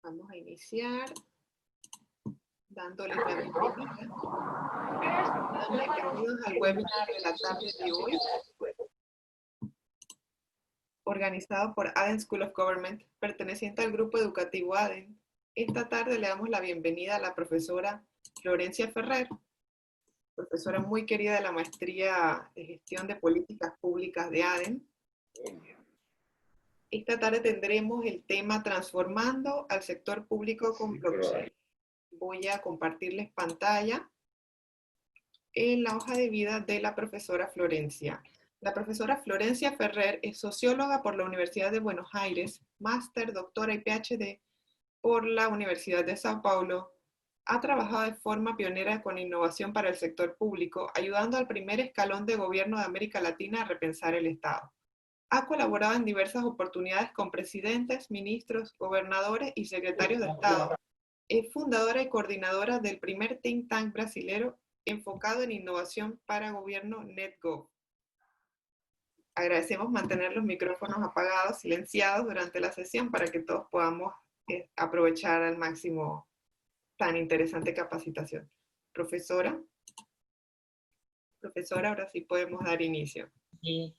Vamos a iniciar dándoles la bienvenida. Bienvenidos al webinar de la tarde de hoy, organizado por Aden School of Government, perteneciente al grupo educativo Aden. Esta tarde le damos la bienvenida a la profesora Florencia Ferrer, profesora muy querida de la Maestría de Gestión de Políticas Públicas de Aden. Esta tarde tendremos el tema Transformando al sector público con blockchain. Voy a compartirles pantalla en la hoja de vida de la profesora Florencia. La profesora Florencia Ferrer es socióloga por la Universidad de Buenos Aires, máster, doctora y PhD por la Universidad de Sao Paulo. Ha trabajado de forma pionera con innovación para el sector público, ayudando al primer escalón de gobierno de América Latina a repensar el Estado. Ha colaborado en diversas oportunidades con presidentes, ministros, gobernadores y secretarios de Estado. Es fundadora y coordinadora del primer think tank brasilero enfocado en innovación para gobierno NetGov. Agradecemos mantener los micrófonos apagados, silenciados durante la sesión para que todos podamos aprovechar al máximo tan interesante capacitación. Profesora, ahora sí podemos dar inicio. Sí.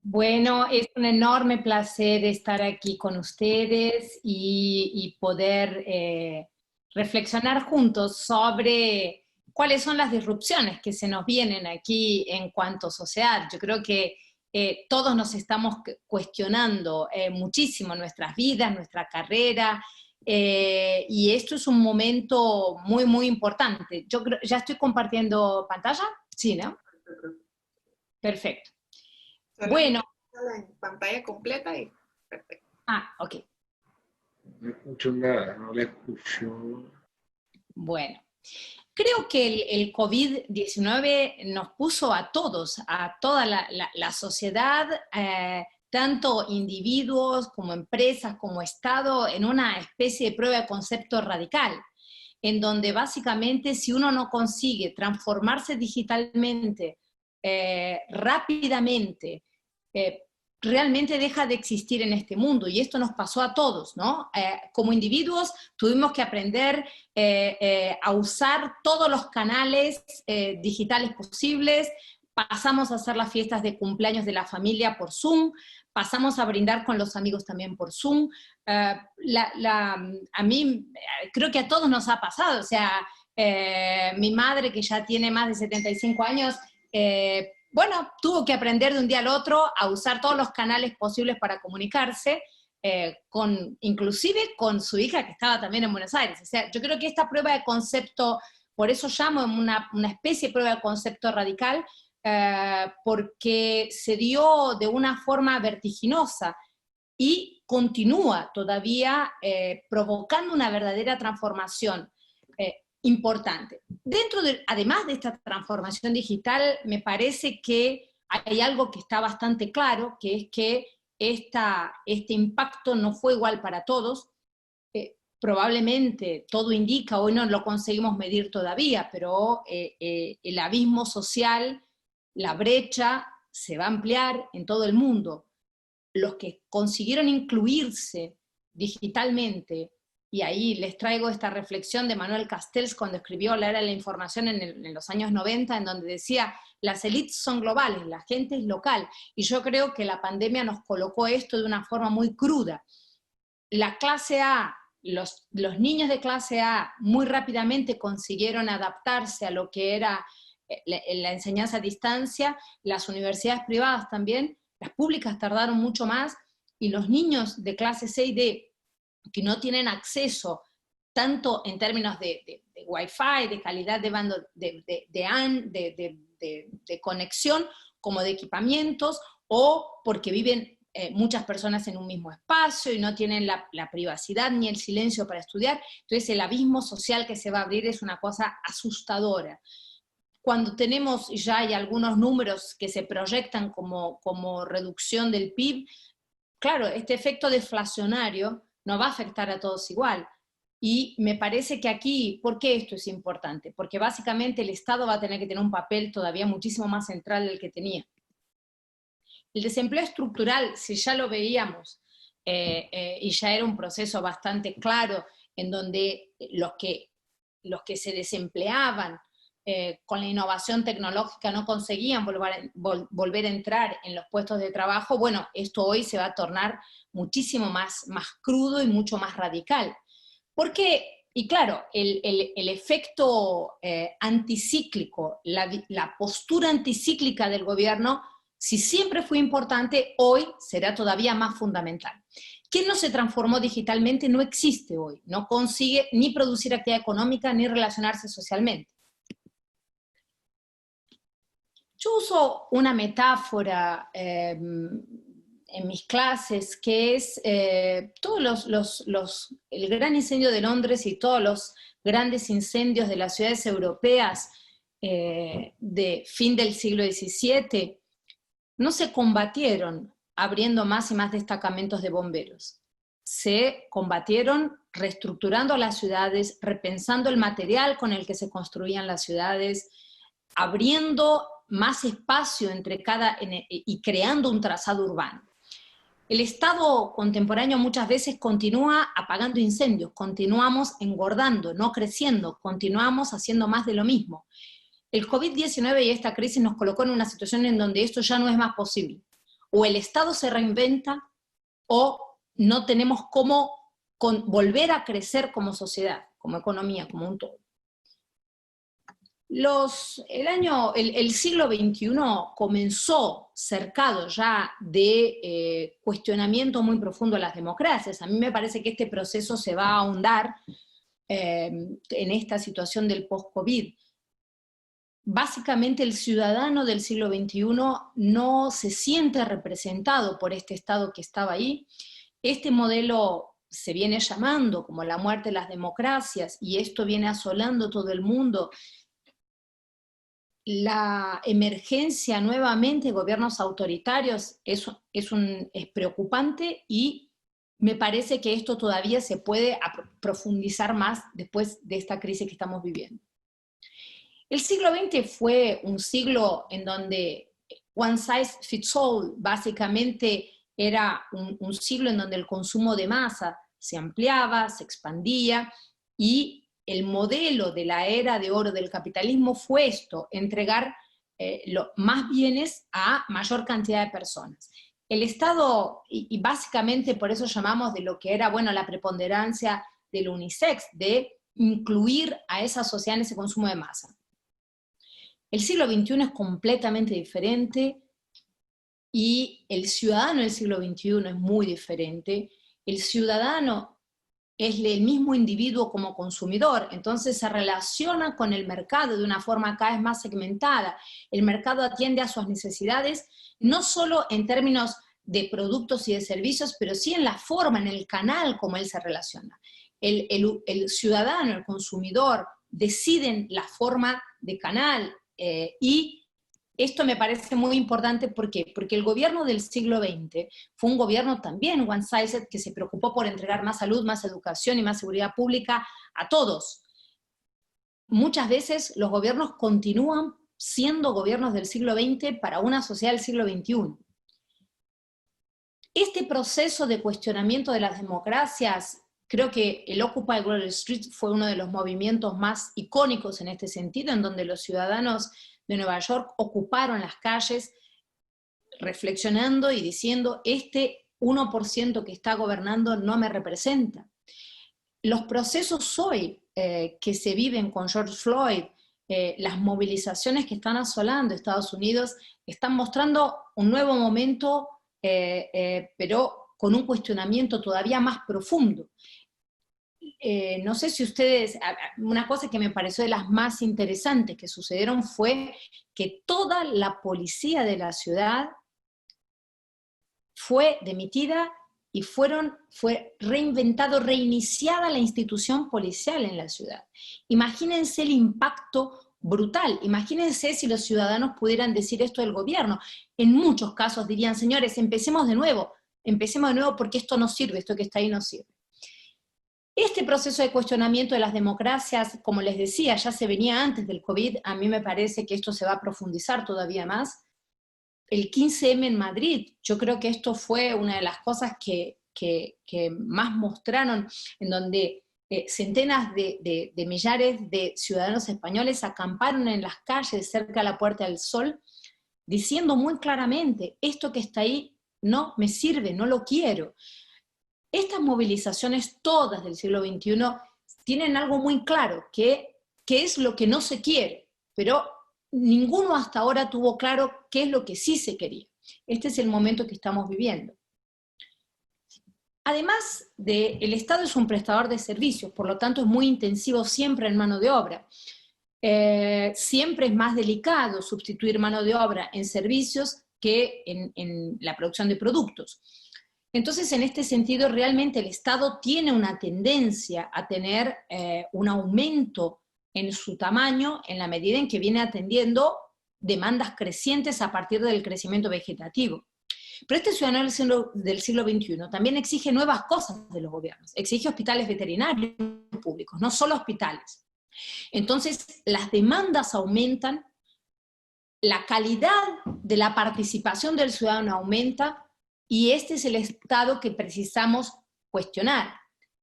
Bueno, es un enorme placer estar aquí con ustedes y poder reflexionar juntos sobre cuáles son las disrupciones que se nos vienen aquí en cuanto a sociedad. Yo creo que todos nos estamos cuestionando muchísimo nuestras vidas, nuestra carrera, y esto es un momento muy, muy importante. Yo creo, ¿ya estoy compartiendo pantalla? Sí, ¿no? Perfecto. Bueno. En pantalla completa y perfecto. Ah, ok. No escucho nada, no le escucho. Bueno, creo que el COVID-19 nos puso a todos, a toda la sociedad, tanto individuos como empresas, como Estado, en una especie de prueba de concepto radical, en donde básicamente si uno no consigue transformarse digitalmente rápidamente, realmente deja de existir en este mundo, y esto nos pasó a todos, ¿no? Como individuos tuvimos que aprender a usar todos los canales digitales posibles, pasamos a hacer las fiestas de cumpleaños de la familia por Zoom, pasamos a brindar con los amigos también por Zoom. A mí, creo que a todos nos ha pasado, o sea, mi madre, que ya tiene más de 75 años, bueno, tuvo que aprender de un día al otro a usar todos los canales posibles para comunicarse, inclusive con su hija que estaba también en Buenos Aires. O sea, yo creo que esta prueba de concepto, por eso llamo una especie de prueba de concepto radical, porque se dio de una forma vertiginosa y continúa todavía provocando una verdadera transformación importante. Además de esta transformación digital, me parece que hay algo que está bastante claro, que es que este impacto no fue igual para todos. Probablemente, todo indica, hoy no lo conseguimos medir todavía, pero el abismo social, la brecha, se va a ampliar en todo el mundo. Los que consiguieron incluirse digitalmente, y ahí les traigo esta reflexión de Manuel Castells cuando escribió La Era de la Información en los años 90, en donde decía, las élites son globales, la gente es local, y yo creo que la pandemia nos colocó esto de una forma muy cruda. La clase A, los niños de clase A muy rápidamente consiguieron adaptarse a lo que era la enseñanza a distancia, las universidades privadas también, las públicas tardaron mucho más, y los niños de clase C y D, que no tienen acceso tanto en términos de Wi-Fi, de calidad de bando, de conexión, como de equipamientos, o porque viven muchas personas en un mismo espacio y no tienen la privacidad ni el silencio para estudiar. Entonces el abismo social que se va a abrir es una cosa asustadora. Cuando tenemos, ya hay algunos números que se proyectan como reducción del PIB, claro, este efecto deflacionario no va a afectar a todos igual. Y me parece que aquí, ¿por qué esto es importante? Porque básicamente el Estado va a tener que tener un papel todavía muchísimo más central del que tenía. El desempleo estructural, si ya lo veíamos y ya era un proceso bastante claro en donde los que se desempleaban con la innovación tecnológica no conseguían volver a entrar en los puestos de trabajo, bueno, esto hoy se va a tornar muchísimo más crudo y mucho más radical. Porque, y claro, el efecto anticíclico, la postura anticíclica del gobierno, si siempre fue importante, hoy será todavía más fundamental. ¿Quién no se transformó digitalmente? No existe hoy, no consigue ni producir actividad económica ni relacionarse socialmente. Yo uso una metáfora en mis clases que es el gran incendio de Londres y todos los grandes incendios de las ciudades europeas de fin del siglo XVII no se combatieron abriendo más y más destacamentos de bomberos. Se combatieron reestructurando las ciudades, repensando el material con el que se construían las ciudades, abriendo más espacio y creando un trazado urbano. El Estado contemporáneo muchas veces continúa apagando incendios, continuamos engordando, no creciendo, continuamos haciendo más de lo mismo. El COVID-19 y esta crisis nos colocó en una situación en donde esto ya no es más posible. O el Estado se reinventa o no tenemos cómo volver a crecer como sociedad, como economía, como un todo. El siglo XXI comenzó cercado ya de cuestionamiento muy profundo a las democracias. A mí me parece que este proceso se va a ahondar en esta situación del post-COVID. Básicamente el ciudadano del siglo XXI no se siente representado por este Estado que estaba ahí. Este modelo se viene llamando como la muerte de las democracias y esto viene asolando todo el mundo. La emergencia nuevamente de gobiernos autoritarios es preocupante y me parece que esto todavía se puede profundizar más después de esta crisis que estamos viviendo. El siglo XX fue un siglo en donde one size fits all, básicamente era un siglo en donde el consumo de masa se ampliaba, se expandía, y el modelo de la era de oro del capitalismo fue esto, entregar más bienes a mayor cantidad de personas. El Estado, y básicamente por eso llamamos de lo que era, bueno, la preponderancia del unisex, de incluir a esa sociedad en ese consumo de masa. El siglo XXI es completamente diferente y el ciudadano del siglo XXI es muy diferente. El ciudadano es el mismo individuo como consumidor, entonces se relaciona con el mercado de una forma cada vez más segmentada. El mercado atiende a sus necesidades, no solo en términos de productos y de servicios, pero sí en la forma, en el canal como él se relaciona. El ciudadano, el consumidor, deciden la forma de canal, y esto me parece muy importante. ¿Por qué? Porque el gobierno del siglo XX fue un gobierno también one-sided que se preocupó por entregar más salud, más educación y más seguridad pública a todos. Muchas veces los gobiernos continúan siendo gobiernos del siglo XX para una sociedad del siglo XXI. Este proceso de cuestionamiento de las democracias, creo que el Occupy Wall Street fue uno de los movimientos más icónicos en este sentido, en donde los ciudadanos de Nueva York ocuparon las calles reflexionando y diciendo, este 1% que está gobernando no me representa. Los procesos hoy que se viven con George Floyd, las movilizaciones que están asolando Estados Unidos, están mostrando un nuevo momento, pero con un cuestionamiento todavía más profundo. No sé si ustedes, una cosa que me pareció de las más interesantes que sucedieron fue que toda la policía de la ciudad fue demitida y fue reiniciada la institución policial en la ciudad. Imagínense el impacto brutal, imagínense si los ciudadanos pudieran decir esto del gobierno. En muchos casos dirían, señores, empecemos de nuevo porque esto no sirve, esto que está ahí no sirve. Este proceso de cuestionamiento de las democracias, como les decía, ya se venía antes del COVID, a mí me parece que esto se va a profundizar todavía más. El 15M en Madrid, yo creo que esto fue una de las cosas que que más mostraron, en donde centenas de millares de ciudadanos españoles acamparon en las calles cerca de la Puerta del Sol, diciendo muy claramente, esto que está ahí no me sirve, no lo quiero. Estas movilizaciones todas del siglo XXI tienen algo muy claro, que es lo que no se quiere, pero ninguno hasta ahora tuvo claro qué es lo que sí se quería. Este es el momento que estamos viviendo. Además, el Estado es un prestador de servicios, por lo tanto es muy intensivo siempre en mano de obra. Siempre es más delicado sustituir mano de obra en servicios que en la producción de productos. Entonces, en este sentido, realmente el Estado tiene una tendencia a tener un aumento en su tamaño en la medida en que viene atendiendo demandas crecientes a partir del crecimiento vegetativo. Pero este ciudadano del siglo XXI también exige nuevas cosas de los gobiernos, exige hospitales veterinarios públicos, no solo hospitales. Entonces, las demandas aumentan, la calidad de la participación del ciudadano aumenta, y este es el estado que precisamos cuestionar.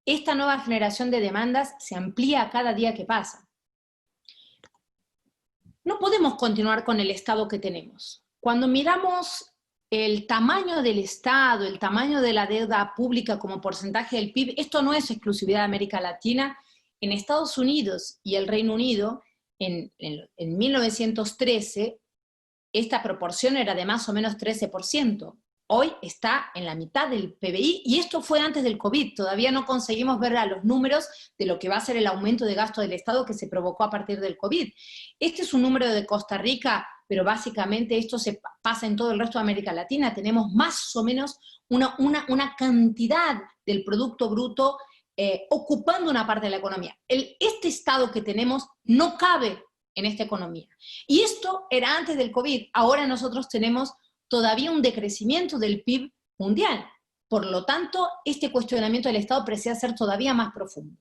Esta nueva generación de demandas se amplía a cada día que pasa. No podemos continuar con el estado que tenemos. Cuando miramos el tamaño del Estado, el tamaño de la deuda pública como porcentaje del PIB, esto no es exclusividad de América Latina. En Estados Unidos y el Reino Unido, en 1913, esta proporción era de más o menos 13%. Hoy está en la mitad del PBI, y esto fue antes del COVID. Todavía no conseguimos ver a los números de lo que va a ser el aumento de gasto del Estado que se provocó a partir del COVID. Este es un número de Costa Rica, pero básicamente esto se pasa en todo el resto de América Latina. Tenemos más o menos una cantidad del Producto Bruto ocupando una parte de la economía. Este estado que tenemos no cabe en esta economía. Y esto era antes del COVID. Ahora nosotros tenemos todavía un decrecimiento del PIB mundial. Por lo tanto, este cuestionamiento del Estado precisa ser todavía más profundo.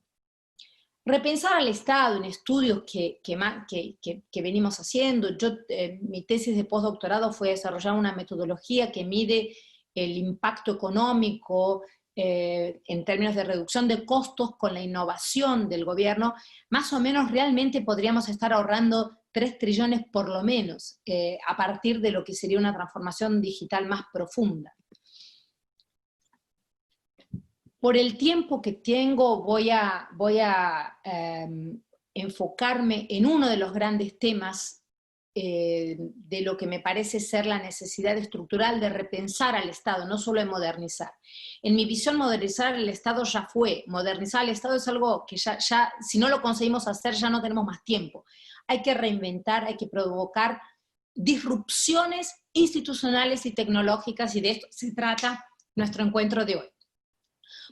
Repensar al Estado en estudios que venimos haciendo. Mi tesis de postdoctorado fue desarrollar una metodología que mide el impacto económico en términos de reducción de costos con la innovación del gobierno. Más o menos realmente podríamos estar ahorrando 3 trillones por lo menos, a partir de lo que sería una transformación digital más profunda. Por el tiempo que tengo voy a enfocarme en uno de los grandes temas de lo que me parece ser la necesidad estructural de repensar al Estado, no solo de modernizar. En mi visión, modernizar el Estado ya fue. Modernizar el Estado es algo que ya si no lo conseguimos hacer, ya no tenemos más tiempo. Hay que reinventar, hay que provocar disrupciones institucionales y tecnológicas, y de esto se trata nuestro encuentro de hoy.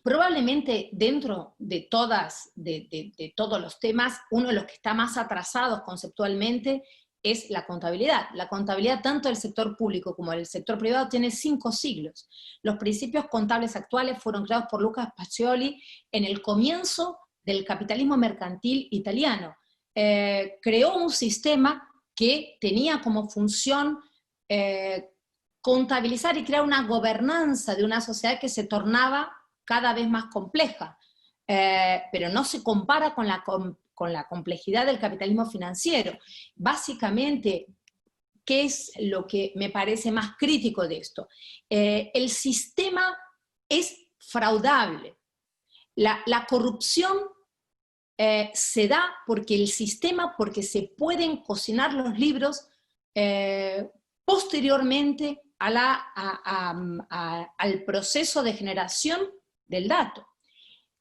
Probablemente dentro de todos los temas, uno de los que está más atrasados conceptualmente es la contabilidad. La contabilidad, tanto del sector público como del sector privado, tiene 5 siglos. Los principios contables actuales fueron creados por Luca Pacioli en el comienzo del capitalismo mercantil italiano. Creó un sistema que tenía como función contabilizar y crear una gobernanza de una sociedad que se tornaba cada vez más compleja, pero no se compara con la complejidad del capitalismo financiero. Básicamente, ¿qué es lo que me parece más crítico de esto? El sistema es fraudable. La corrupción se da porque se pueden cocinar los libros posteriormente al proceso de generación del dato.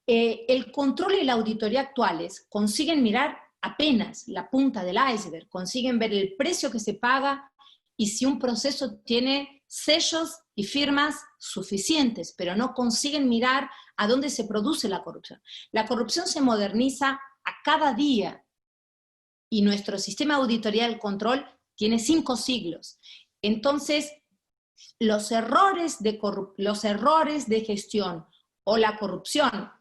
El control y la auditoría actuales consiguen mirar apenas la punta del iceberg, consiguen ver el precio que se paga y si un proceso tiene sellos y firmas suficientes, pero no consiguen mirar a dónde se produce la corrupción. La corrupción se moderniza a cada día y nuestro sistema de auditoría del control tiene 5 siglos. Entonces, los errores de gestión o la corrupción,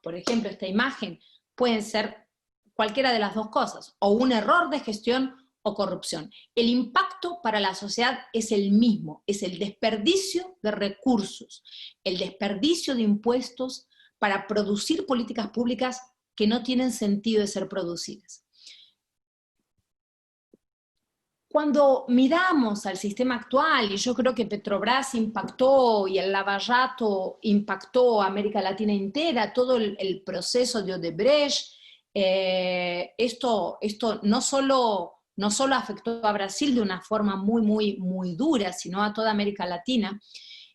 por ejemplo, esta imagen, pueden ser cualquiera de las dos cosas, o un error de gestión o corrupción. El impacto para la sociedad es el mismo, es el desperdicio de recursos, el desperdicio de impuestos para producir políticas públicas que no tienen sentido de ser producidas. Cuando miramos al sistema actual, y yo creo que Petrobras impactó y el lavallato impactó a América Latina entera, todo el proceso de Odebrecht, esto no solo afectó a Brasil de una forma muy dura, sino a toda América Latina.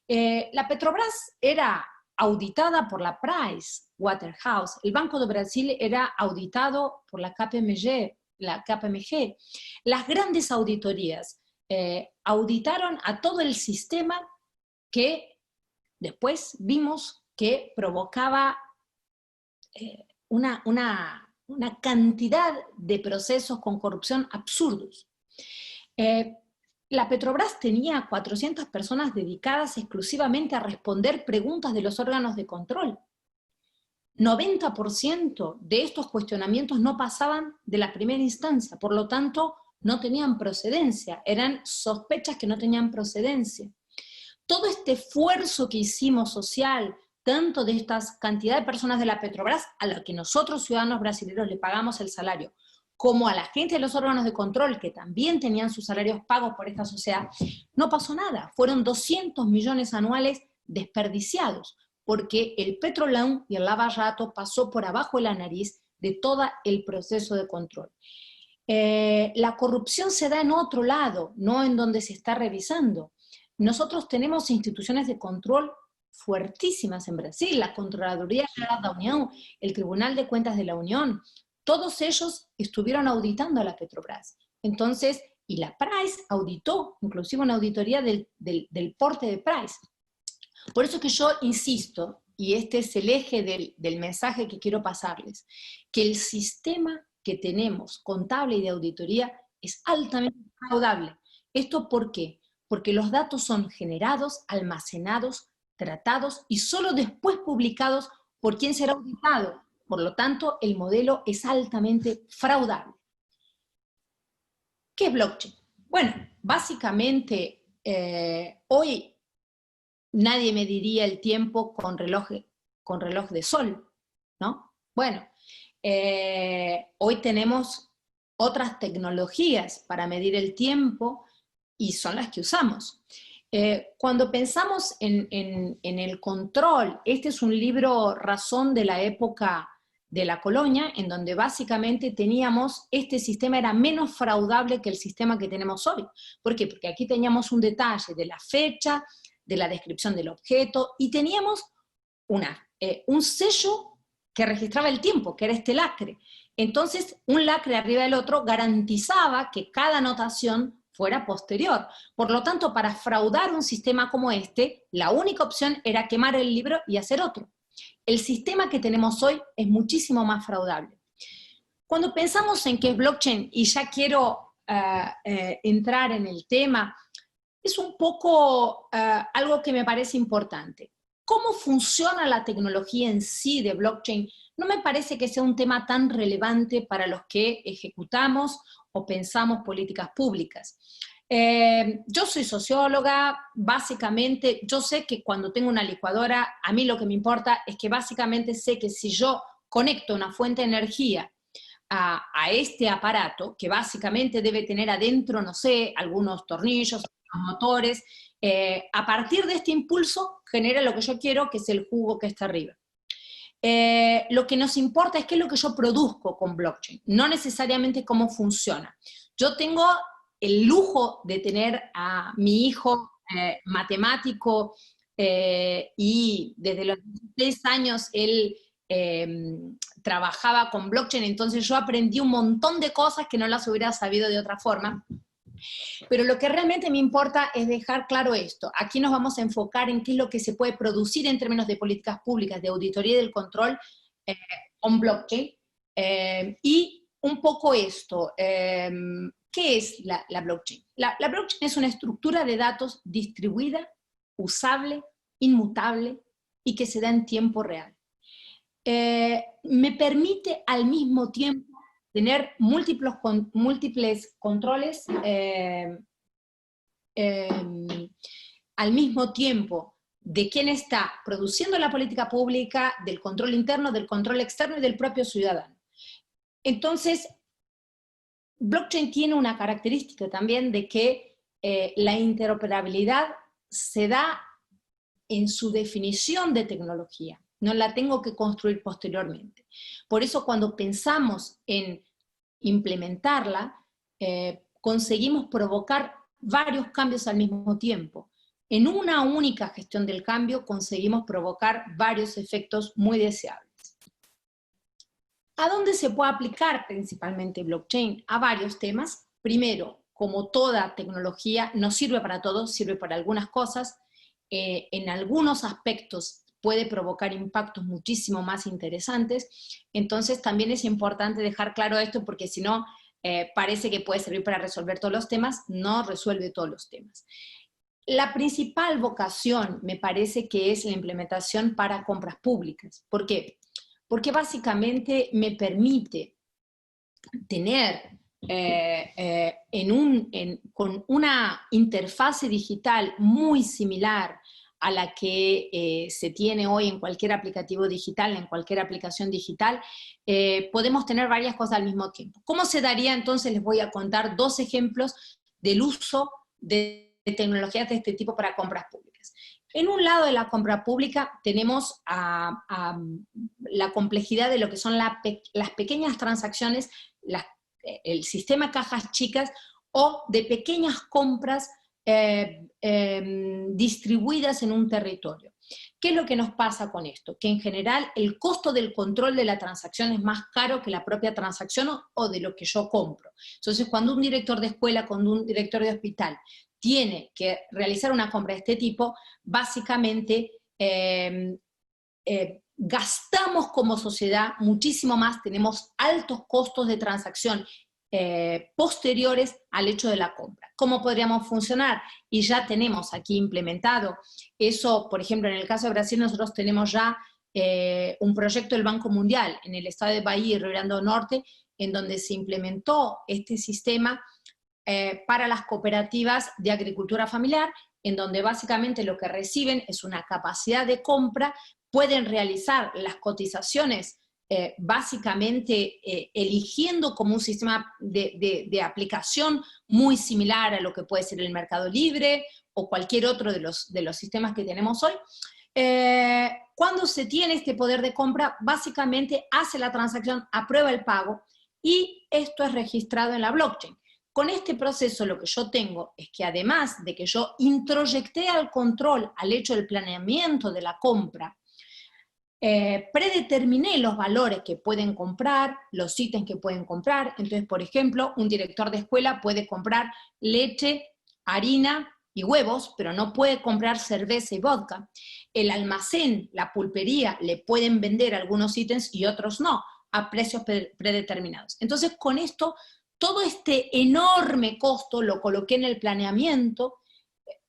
La Petrobras era auditada por la Price Waterhouse, el Banco de Brasil era auditado por la KPMG. Las grandes auditorías auditaron a todo el sistema que después vimos que provocaba una cantidad de procesos con corrupción absurdos. La Petrobras tenía 400 personas dedicadas exclusivamente a responder preguntas de los órganos de control. 90% de estos cuestionamientos no pasaban de la primera instancia, por lo tanto no tenían procedencia, eran sospechas que no tenían procedencia. Todo este esfuerzo que hicimos social, tanto de estas cantidad de personas de la Petrobras, a la que nosotros ciudadanos brasileños le pagamos el salario, como a la gente de los órganos de control, que también tenían sus salarios pagos por esta sociedad, no pasó nada, fueron 200 millones anuales desperdiciados, porque el Petrolão y el lavallato pasó por abajo de la nariz de todo el proceso de control. La corrupción se da en otro lado, no en donde se está revisando. Nosotros tenemos instituciones de control fuertísimas en Brasil, la Contraloría Geral da Unión, el Tribunal de Cuentas de la Unión, todos ellos estuvieron auditando a la Petrobras. Entonces, y la Price auditó, inclusive una auditoría del porte de Price. Por eso que yo insisto, y este es el eje del mensaje que quiero pasarles, que el sistema que tenemos, contable y de auditoría, es altamente fraudable. ¿Esto por qué? Porque los datos son generados, almacenados, tratados y solo después publicados por quien será auditado. Por lo tanto, el modelo es altamente fraudable. ¿Qué es blockchain? Bueno, básicamente, hoy nadie mediría el tiempo con reloj de sol, ¿no? Bueno, hoy tenemos otras tecnologías para medir el tiempo y son las que usamos. Cuando pensamos en el control, este es un libro razón de la época de la colonia, en donde básicamente teníamos, este sistema era menos fraudable que el sistema que tenemos hoy. ¿Por qué? Porque aquí teníamos un detalle de la fecha, de la descripción del objeto, y teníamos un sello que registraba el tiempo, que era este lacre. Entonces, un lacre arriba del otro garantizaba que cada anotación fuera posterior. Por lo tanto, para fraudar un sistema como este, la única opción era quemar el libro y hacer otro. El sistema que tenemos hoy es muchísimo más fraudable. Cuando pensamos en qué es blockchain, y ya quiero entrar en el tema, es un poco algo que me parece importante. ¿Cómo funciona la tecnología en sí de blockchain? No me parece que sea un tema tan relevante para los que ejecutamos o pensamos políticas públicas. Yo soy socióloga, básicamente, yo sé que cuando tengo una licuadora, a mí lo que me importa es que básicamente sé que si yo conecto una fuente de energía a este aparato, que básicamente debe tener adentro, no sé, algunos tornillos, motores, a partir de este impulso genera lo que yo quiero, que es el jugo que está arriba. Lo que nos importa es qué es lo que yo produzco con blockchain, no necesariamente cómo funciona. Yo tengo el lujo de tener a mi hijo matemático y desde los 16 años él trabajaba con blockchain, entonces yo aprendí un montón de cosas que no las hubiera sabido de otra forma. Pero lo que realmente me importa es dejar claro esto. Aquí nos vamos a enfocar en qué es lo que se puede producir en términos de políticas públicas, de auditoría y del control con blockchain. Y un poco esto, ¿qué es la blockchain? La blockchain es una estructura de datos distribuida, usable, inmutable y que se da en tiempo real. Me permite al mismo tiempo tener múltiples controles al mismo tiempo de quién está produciendo la política pública, del control interno, del control externo y del propio ciudadano. Entonces, blockchain tiene una característica también de que la interoperabilidad se da en su definición de tecnología, no la tengo que construir posteriormente. Por eso cuando pensamos en implementarla, conseguimos provocar varios cambios al mismo tiempo. En una única gestión del cambio conseguimos provocar varios efectos muy deseables. ¿A dónde se puede aplicar principalmente blockchain? A varios temas. Primero, como toda tecnología, no sirve para todo, sirve para algunas cosas. En algunos aspectos puede provocar impactos muchísimo más interesantes. Entonces también es importante dejar claro esto, porque si no, parece que puede servir para resolver todos los temas, no resuelve todos los temas. La principal vocación me parece que es la implementación para compras públicas. ¿Por qué? Porque básicamente me permite tener con una interfase digital muy similar a la que se tiene hoy en cualquier aplicativo digital, en cualquier aplicación digital, podemos tener varias cosas al mismo tiempo. ¿Cómo se daría? Entonces les voy a contar 2 ejemplos del uso de tecnologías de este tipo para compras públicas. En un lado de la compra pública tenemos la complejidad de lo que son las pequeñas transacciones, el sistema cajas chicas o de pequeñas compras distribuidas en un territorio. ¿Qué es lo que nos pasa con esto? Que en general el costo del control de la transacción es más caro que la propia transacción o de lo que yo compro. Entonces, cuando un director de escuela, cuando un director de hospital tiene que realizar una compra de este tipo, básicamente gastamos como sociedad muchísimo más, tenemos altos costos de transacción posteriores al hecho de la compra. ¿Cómo podríamos funcionar? Y ya tenemos aquí implementado eso. Por ejemplo, en el caso de Brasil nosotros tenemos ya un proyecto del Banco Mundial en el estado de Bahía y Rio Grande do Norte, en donde se implementó este sistema para las cooperativas de agricultura familiar, en donde básicamente lo que reciben es una capacidad de compra, pueden realizar las cotizaciones básicamente eligiendo como un sistema de aplicación muy similar a lo que puede ser el Mercado Libre o cualquier otro de los sistemas que tenemos hoy. Cuando se tiene este poder de compra, básicamente hace la transacción, aprueba el pago y esto es registrado en la blockchain. Con este proceso lo que yo tengo es que además de que yo introyecté al control, al hecho del planeamiento de la compra, predeterminé los valores que pueden comprar, los ítems que pueden comprar. Entonces, por ejemplo, un director de escuela puede comprar leche, harina y huevos, pero no puede comprar cerveza y vodka. El almacén, la pulpería, le pueden vender algunos ítems y otros no, a precios predeterminados. Entonces, con esto, todo este enorme costo lo coloqué en el planeamiento.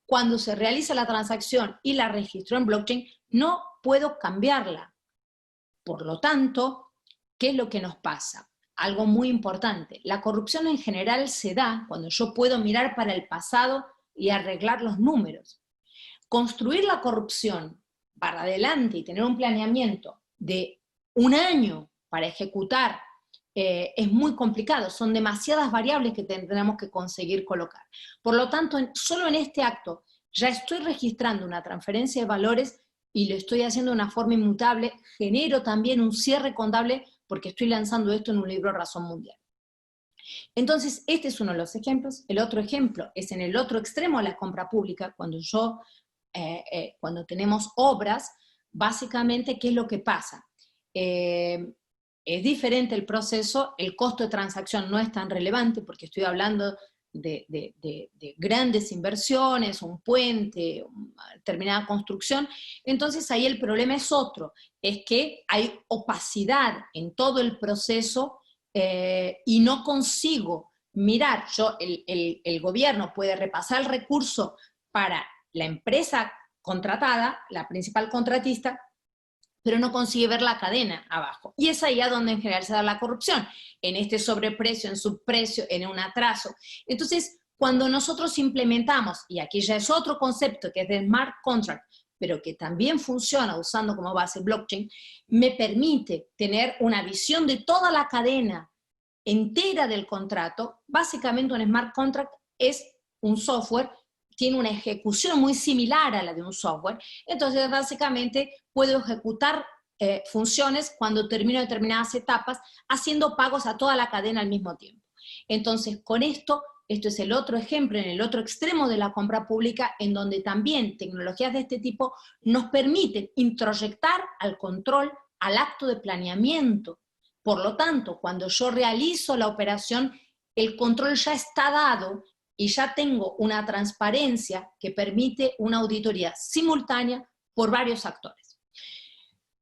Cuando se realiza la transacción y la registró en blockchain, no puedo cambiarla. Por lo tanto, ¿qué es lo que nos pasa? Algo muy importante. La corrupción en general se da cuando yo puedo mirar para el pasado y arreglar los números. Construir la corrupción para adelante y tener un planeamiento de un año para ejecutar es muy complicado, son demasiadas variables que tendremos que conseguir colocar. Por lo tanto, solo en este acto ya estoy registrando una transferencia de valores y lo estoy haciendo de una forma inmutable, genero también un cierre contable porque estoy lanzando esto en un libro Razón Mundial. Entonces, este es uno de los ejemplos. El otro ejemplo es en el otro extremo de la compra pública, cuando tenemos obras, básicamente, ¿qué es lo que pasa? Es diferente el proceso, el costo de transacción no es tan relevante porque estoy hablando de grandes inversiones, un puente, una determinada construcción. Entonces ahí el problema es otro, es que hay opacidad en todo el proceso y no consigo mirar. El gobierno puede repasar el recurso para la empresa contratada, la principal contratista, pero no consigue ver la cadena abajo. Y es ahí a donde en general se da la corrupción, en este sobreprecio, en subprecio, en un atraso. Entonces, cuando nosotros implementamos, y aquí ya es otro concepto que es de smart contract, pero que también funciona usando como base blockchain, me permite tener una visión de toda la cadena entera del contrato. Básicamente un smart contract es un software, tiene una ejecución muy similar a la de un software, entonces básicamente puedo ejecutar funciones cuando termino determinadas etapas, haciendo pagos a toda la cadena al mismo tiempo. Entonces, con esto es el otro ejemplo, en el otro extremo de la compra pública, en donde también tecnologías de este tipo nos permiten introyectar al control, al acto de planeamiento. Por lo tanto, cuando yo realizo la operación, el control ya está dado y ya tengo una transparencia que permite una auditoría simultánea por varios actores.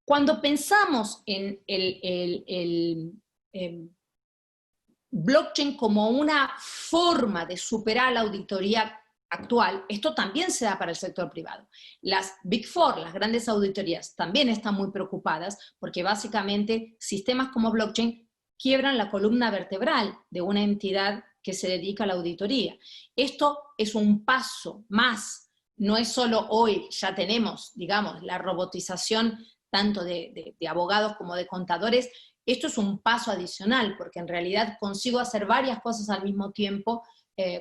Cuando pensamos en el blockchain como una forma de superar la auditoría actual, esto también se da para el sector privado. Las Big Four, las grandes auditorías, también están muy preocupadas porque básicamente sistemas como blockchain quiebran la columna vertebral de una entidad que se dedica a la auditoría. Esto es un paso más, no es solo hoy, ya tenemos, digamos, la robotización tanto de abogados como de contadores. Esto es un paso adicional, porque en realidad consigo hacer varias cosas al mismo tiempo,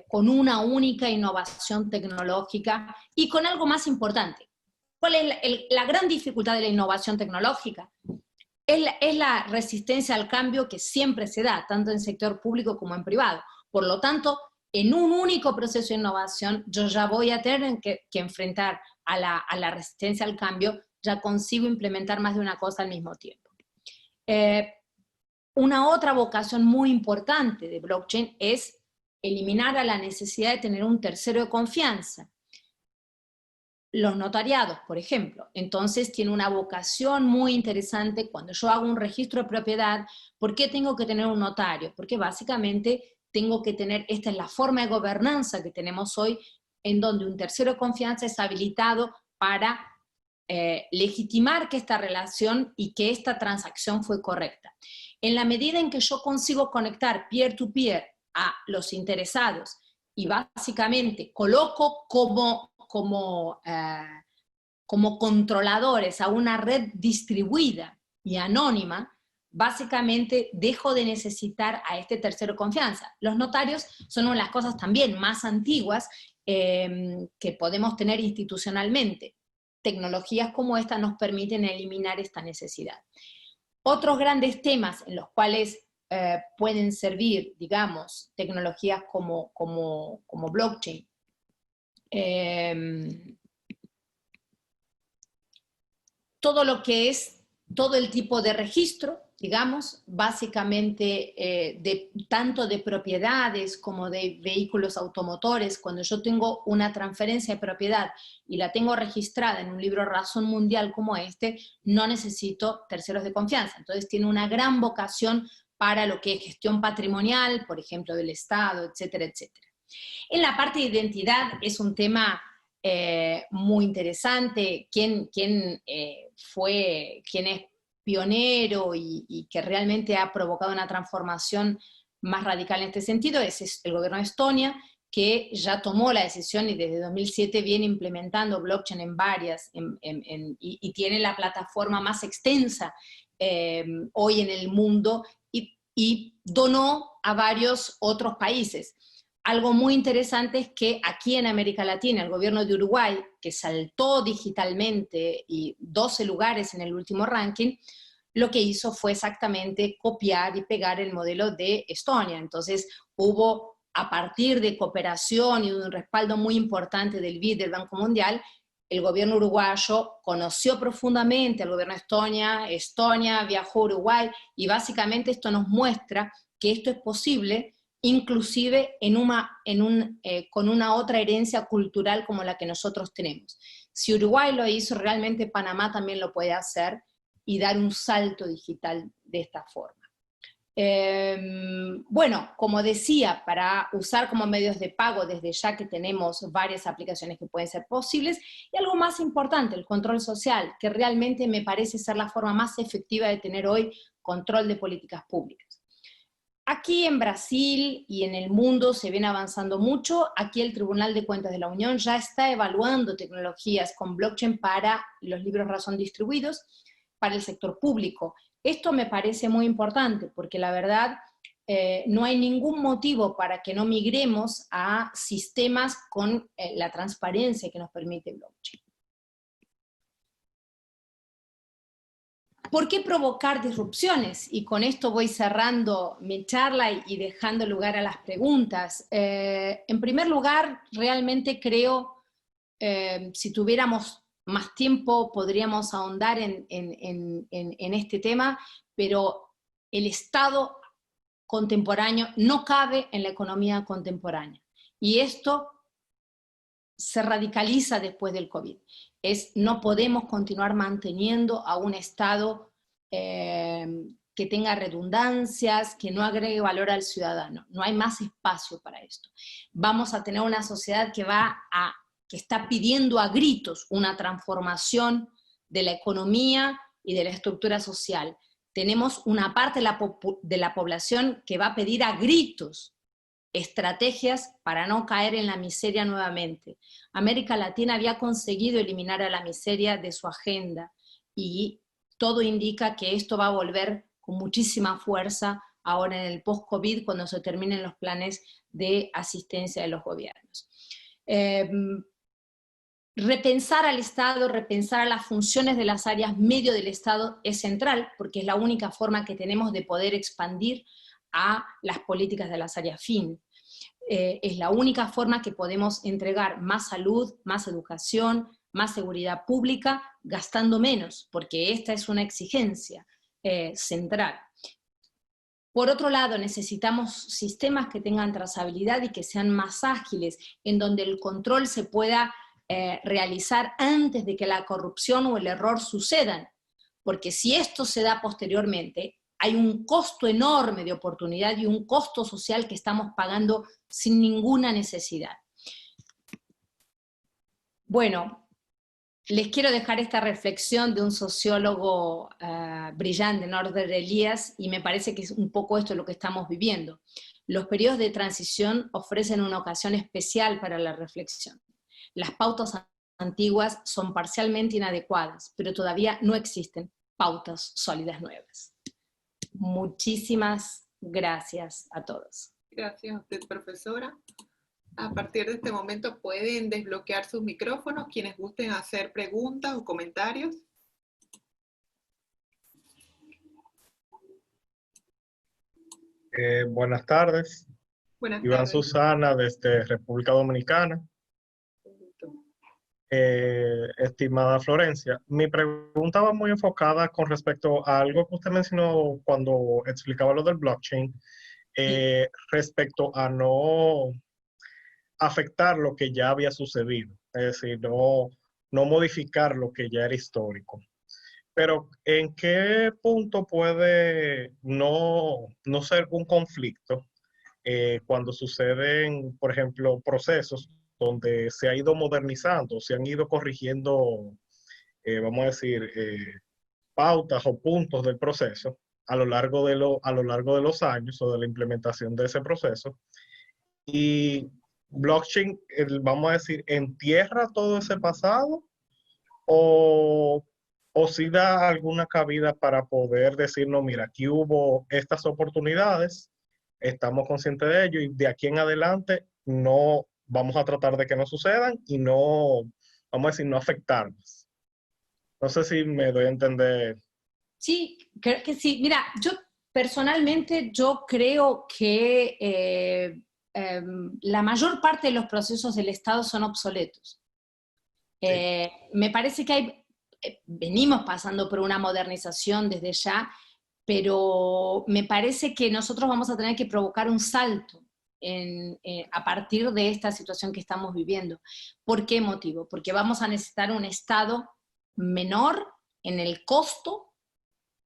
con una única innovación tecnológica y con algo más importante. ¿Cuál es la gran dificultad de la innovación tecnológica? Es la resistencia al cambio que siempre se da, tanto en sector público como en privado. Por lo tanto, en un único proceso de innovación, yo ya voy a tener que enfrentar a la resistencia al cambio, ya consigo implementar más de una cosa al mismo tiempo. Una otra vocación muy importante de blockchain es eliminar a la necesidad de tener un tercero de confianza. Los notariados, por ejemplo, entonces tiene una vocación muy interesante. Cuando yo hago un registro de propiedad, ¿por qué tengo que tener un notario? Porque básicamente tengo que tener, esta es la forma de gobernanza que tenemos hoy, en donde un tercero de confianza es habilitado para legitimar que esta relación y que esta transacción fue correcta. En la medida en que yo consigo conectar peer-to-peer a los interesados y básicamente coloco como controladores a una red distribuida y anónima, básicamente dejo de necesitar a este tercero de confianza. Los notarios son una de las cosas también más antiguas que podemos tener institucionalmente. Tecnologías como esta nos permiten eliminar esta necesidad. Otros grandes temas en los cuales pueden servir, digamos, tecnologías como blockchain, todo lo que es, todo el tipo de registro, digamos, básicamente tanto de propiedades como de vehículos automotores. Cuando yo tengo una transferencia de propiedad y la tengo registrada en un libro razón mundial como este, no necesito terceros de confianza. Entonces tiene una gran vocación para lo que es gestión patrimonial, por ejemplo, del Estado, etcétera, etcétera. En la parte de identidad es un tema muy interesante. ¿Quién es pionero y que realmente ha provocado una transformación más radical en este sentido? Es el gobierno de Estonia, que ya tomó la decisión y desde 2007 viene implementando blockchain en varias, y tiene la plataforma más extensa hoy en el mundo, y donó a varios otros países. Algo muy interesante es que aquí en América Latina, el gobierno de Uruguay, que saltó digitalmente y 12 lugares en el último ranking, lo que hizo fue exactamente copiar y pegar el modelo de Estonia. Entonces hubo, a partir de cooperación y de un respaldo muy importante del BID, del Banco Mundial, el gobierno uruguayo conoció profundamente al gobierno de Estonia viajó a Uruguay, y básicamente esto nos muestra que esto es posible, inclusive con una otra herencia cultural como la que nosotros tenemos. Si Uruguay lo hizo, realmente Panamá también lo puede hacer y dar un salto digital de esta forma. Bueno, como decía, para usar como medios de pago desde ya que tenemos varias aplicaciones que pueden ser posibles, y algo más importante, el control social, que realmente me parece ser la forma más efectiva de tener hoy control de políticas públicas. Aquí en Brasil y en el mundo se viene avanzando mucho. Aquí el Tribunal de Cuentas de la Unión ya está evaluando tecnologías con blockchain para los libros razón distribuidos para el sector público. Esto me parece muy importante porque la verdad no hay ningún motivo para que no migremos a sistemas con la transparencia que nos permite blockchain. ¿Por qué provocar disrupciones? Y con esto voy cerrando mi charla y dejando lugar a las preguntas. En primer lugar, realmente creo, si tuviéramos más tiempo podríamos ahondar en este tema, pero el Estado contemporáneo no cabe en la economía contemporánea. Y esto se radicaliza después del COVID. No podemos continuar manteniendo a un Estado que tenga redundancias, que no agregue valor al ciudadano. No hay más espacio para esto. Vamos a tener una sociedad que está pidiendo a gritos una transformación de la economía y de la estructura social. Tenemos una parte de la población que va a pedir a gritos estrategias para no caer en la miseria nuevamente. América Latina había conseguido eliminar a la miseria de su agenda y todo indica que esto va a volver con muchísima fuerza ahora en el post-COVID, cuando se terminen los planes de asistencia de los gobiernos. Repensar al Estado, repensar a las funciones de las áreas medio del Estado es central, porque es la única forma que tenemos de poder expandir a las políticas de las áreas fin. Es la única forma que podemos entregar más salud, más educación, más seguridad pública, gastando menos, porque esta es una exigencia central. Por otro lado, necesitamos sistemas que tengan trazabilidad y que sean más ágiles, en donde el control se pueda realizar antes de que la corrupción o el error sucedan, porque si esto se da posteriormente, hay un costo enorme de oportunidad y un costo social que estamos pagando sin ninguna necesidad. Bueno, les quiero dejar esta reflexión de un sociólogo brillante, Norbert Elias, y me parece que es un poco esto lo que estamos viviendo. Los periodos de transición ofrecen una ocasión especial para la reflexión. Las pautas antiguas son parcialmente inadecuadas, pero todavía no existen pautas sólidas nuevas. Muchísimas gracias a todos. Gracias a usted, profesora. A partir de este momento pueden desbloquear sus micrófonos quienes gusten hacer preguntas o comentarios. Buenas tardes. Buenas Iván tardes. Susana, desde República Dominicana. Estimada Florencia, mi pregunta va muy enfocada con respecto a algo que usted mencionó cuando explicaba lo del blockchain, respecto a no afectar lo que ya había sucedido, es decir, no modificar lo que ya era histórico. Pero ¿en qué punto puede no ser un conflicto cuando suceden, por ejemplo, procesos donde se ha ido modernizando, se han ido corrigiendo, vamos a decir, pautas o puntos del proceso a lo largo de los años o de la implementación de ese proceso? Y blockchain, vamos a decir, entierra todo ese pasado o si da alguna cabida para poder decir, no, mira, aquí hubo estas oportunidades, estamos conscientes de ello y de aquí en adelante no vamos a tratar de que no sucedan y no, vamos a decir, no afectarnos. No sé si me doy a entender. Sí, creo que sí. Mira, yo personalmente creo que la mayor parte de los procesos del Estado son obsoletos. Sí. Me parece que venimos pasando por una modernización desde ya, pero me parece que nosotros vamos a tener que provocar un salto a partir de esta situación que estamos viviendo. ¿Por qué motivo? Porque vamos a necesitar un Estado menor en el costo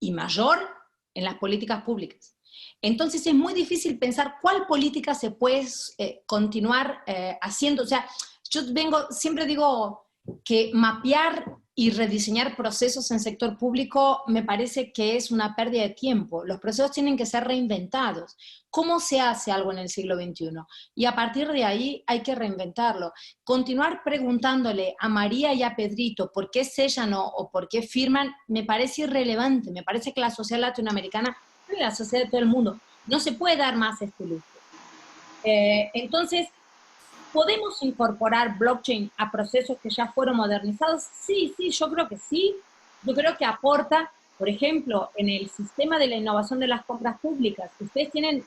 y mayor en las políticas públicas. Entonces es muy difícil pensar cuál política se puede continuar haciendo. O sea, siempre digo que mapear y rediseñar procesos en sector público me parece que es una pérdida de tiempo. Los procesos tienen que ser reinventados. ¿Cómo se hace algo en el siglo XXI? Y a partir de ahí hay que reinventarlo. Continuar preguntándole a María y a Pedrito por qué sellan o por qué firman me parece irrelevante. Me parece que la sociedad latinoamericana, la sociedad de todo el mundo, no se puede dar más este lujo. Entonces, ¿podemos incorporar blockchain a procesos que ya fueron modernizados? Sí, yo creo que sí. Yo creo que aporta, por ejemplo, en el sistema de la innovación de las compras públicas. Ustedes tienen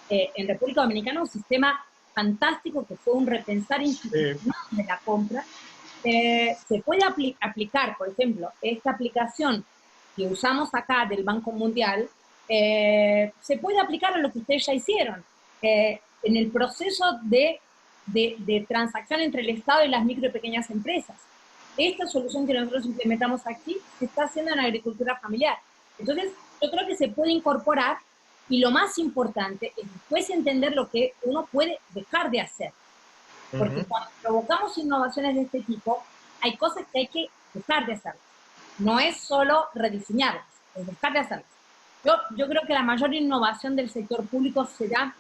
en República Dominicana un sistema fantástico que fue un repensar institucional de la compra. Se puede aplicar, por ejemplo, esta aplicación que usamos acá del Banco Mundial, se puede aplicar a lo que ustedes ya hicieron. En el proceso de transacción entre el Estado y las micro y pequeñas empresas. Esta solución que nosotros implementamos aquí se está haciendo en la agricultura familiar. Entonces, yo creo que se puede incorporar y lo más importante es después entender lo que uno puede dejar de hacer. Porque cuando provocamos innovaciones de este tipo, hay cosas que hay que dejar de hacer. No es solo rediseñarlas, es dejar de hacerlas. Yo creo que la mayor innovación del sector público se da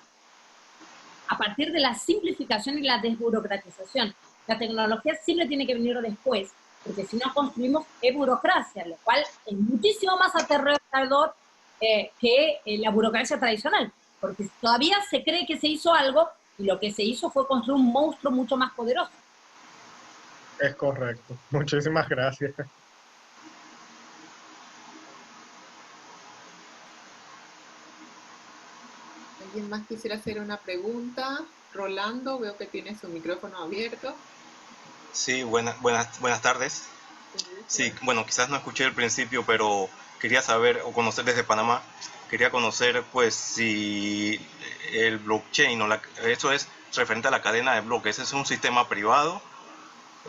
a partir de la simplificación y la desburocratización. La tecnología siempre tiene que venir después, porque si no construimos es burocracia, lo cual es muchísimo más aterrador que la burocracia tradicional, porque todavía se cree que se hizo algo y lo que se hizo fue construir un monstruo mucho más poderoso. Es correcto. Muchísimas gracias. ¿Alguien más quisiera hacer una pregunta? Rolando, veo que tiene su micrófono abierto. Sí, buenas tardes. Sí, bueno, quizás no escuché el principio, pero quería saber o conocer desde Panamá, quería conocer pues si el blockchain eso es referente a la cadena de bloques, ¿es un sistema privado?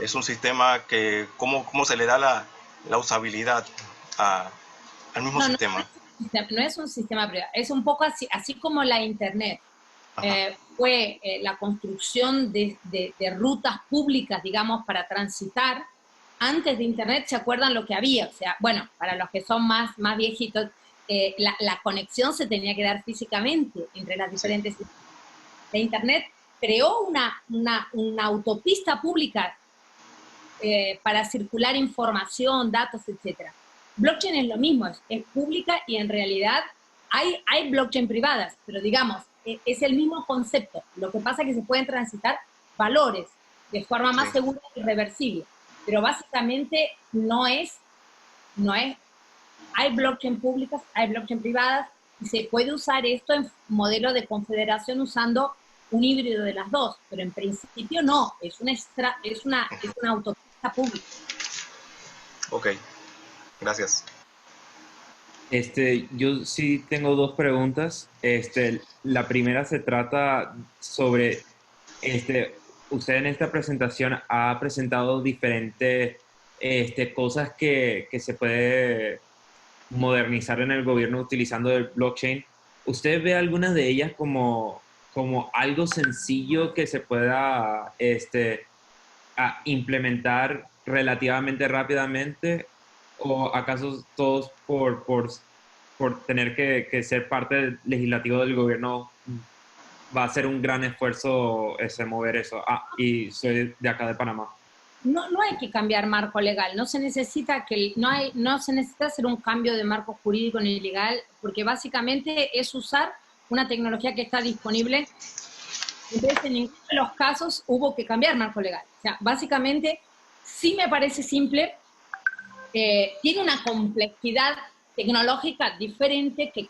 ¿Es un sistema que, cómo se le da la usabilidad al mismo sistema? No es un sistema privado, es un poco así como la Internet. Fue la construcción de rutas públicas, digamos, para transitar. Antes de Internet, ¿se acuerdan lo que había? O sea, bueno, para los que son más viejitos, la conexión se tenía que dar físicamente entre las diferentes... Sí. La Internet creó una autopista pública para circular información, datos, etc. Blockchain es lo mismo, es pública y en realidad hay blockchain privadas, pero digamos, es el mismo concepto. Lo que pasa es que se pueden transitar valores de forma más segura y reversible. Pero básicamente hay blockchain públicas, hay blockchain privadas, y se puede usar esto en modelo de confederación usando un híbrido de las dos, pero en principio no, es una autopista pública. Ok, gracias. Yo sí tengo dos preguntas. La primera se trata sobre, usted en esta presentación ha presentado diferentes cosas que se puede modernizar en el gobierno utilizando el blockchain. ¿Usted ve algunas de ellas como algo sencillo que se pueda implementar relativamente rápidamente? ¿O acaso todos por tener que ser parte del legislativo del gobierno va a ser un gran esfuerzo mover eso? Y soy de acá de Panamá. No hay que cambiar marco legal, no se necesita hacer un cambio de marco jurídico ni legal, porque básicamente es usar una tecnología que está disponible. Entonces, en ninguno de los casos hubo que cambiar marco legal. O sea, básicamente sí me parece simple. Tiene una complejidad tecnológica diferente que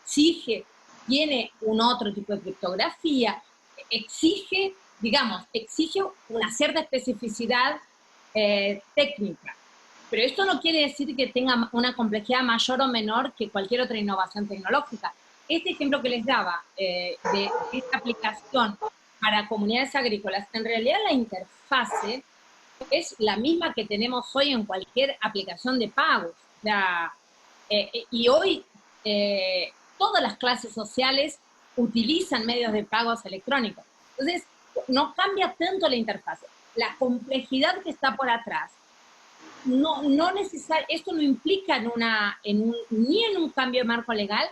tiene un otro tipo de criptografía, exige una cierta especificidad técnica. Pero esto no quiere decir que tenga una complejidad mayor o menor que cualquier otra innovación tecnológica. Este ejemplo que les daba de esta aplicación para comunidades agrícolas, en realidad la interfase es la misma que tenemos hoy en cualquier aplicación de pagos. Y hoy todas las clases sociales utilizan medios de pagos electrónicos. Entonces, no cambia tanto la interfaz. La complejidad que está por atrás, esto no implica ni en un cambio de marco legal,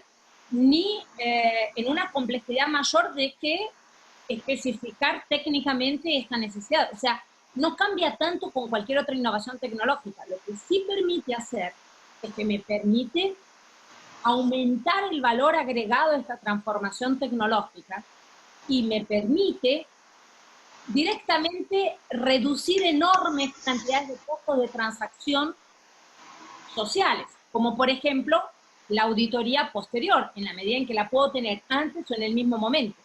ni en una complejidad mayor de que especificar técnicamente esta necesidad. O sea, no cambia tanto con cualquier otra innovación tecnológica. Lo que sí permite hacer es que me permite aumentar el valor agregado de esta transformación tecnológica y me permite directamente reducir enormes cantidades de costos de transacción sociales, como por ejemplo la auditoría posterior, en la medida en que la puedo tener antes o en el mismo momento.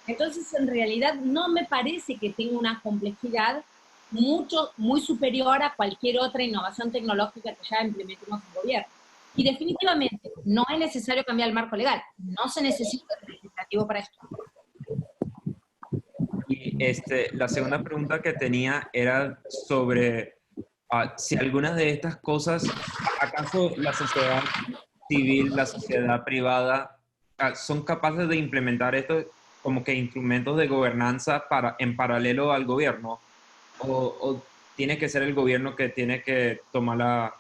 Entonces, en realidad, no me parece que tenga una complejidad muy superior a cualquier otra innovación tecnológica que ya implementemos en el gobierno. Y definitivamente, no es necesario cambiar el marco legal. No se necesita el legislativo para esto. Y la segunda pregunta que tenía era sobre si algunas de estas cosas, ¿acaso la sociedad civil, la sociedad privada, son capaces de implementar esto como que instrumentos de gobernanza en paralelo al gobierno? ¿O tiene que ser el gobierno que tiene que tomar la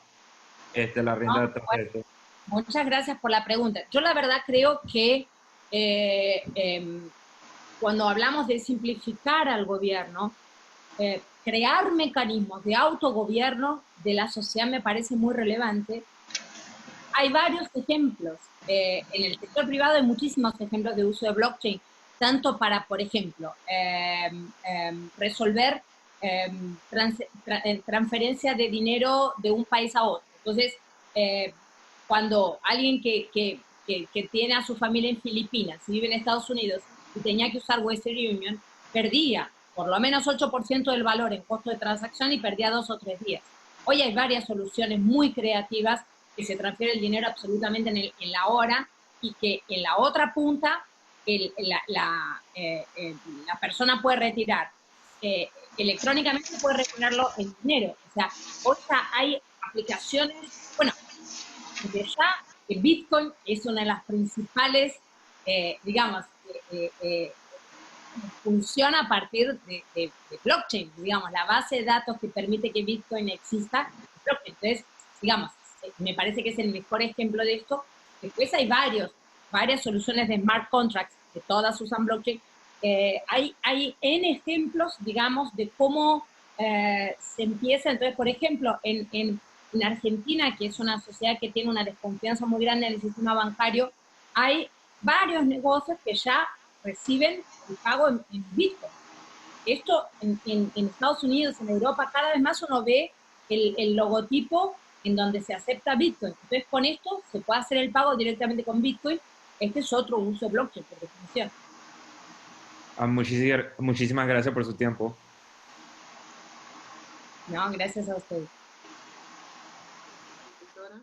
rienda de todo esto? Muchas gracias por la pregunta. Yo la verdad creo que cuando hablamos de simplificar al gobierno, crear mecanismos de autogobierno de la sociedad me parece muy relevante. Hay varios ejemplos. En el sector privado hay muchísimos ejemplos de uso de blockchain, tanto para, por ejemplo, resolver transferencia de dinero de un país a otro. Entonces, cuando alguien que tiene a su familia en Filipinas y vive en Estados Unidos y tenía que usar Western Union, perdía por lo menos 8% del valor en costo de transacción y perdía 2 o 3 días. Hoy hay varias soluciones muy creativas que se transfiere el dinero absolutamente en la hora y que en la otra punta la persona puede retirar electrónicamente, puede retirarlo en dinero. O sea, hoy ya hay aplicaciones, bueno, desde ya el Bitcoin es una de las principales, digamos, funciona a partir de blockchain, digamos, la base de datos que permite que Bitcoin exista. Entonces, digamos, me parece que es el mejor ejemplo de esto. Después hay varias soluciones de smart contracts, que todas usan blockchain. Hay N ejemplos, digamos, de cómo se empieza. Entonces, por ejemplo, en Argentina, que es una sociedad que tiene una desconfianza muy grande en el sistema bancario, hay varios negocios que ya reciben el pago en Bitcoin. Esto en Estados Unidos, en Europa, cada vez más uno ve el logotipo en donde se acepta Bitcoin. Entonces, con esto se puede hacer el pago directamente con Bitcoin. Este es otro uso de blockchain, por definición. Muchísimas gracias por su tiempo. No, gracias a ustedes. Doctora.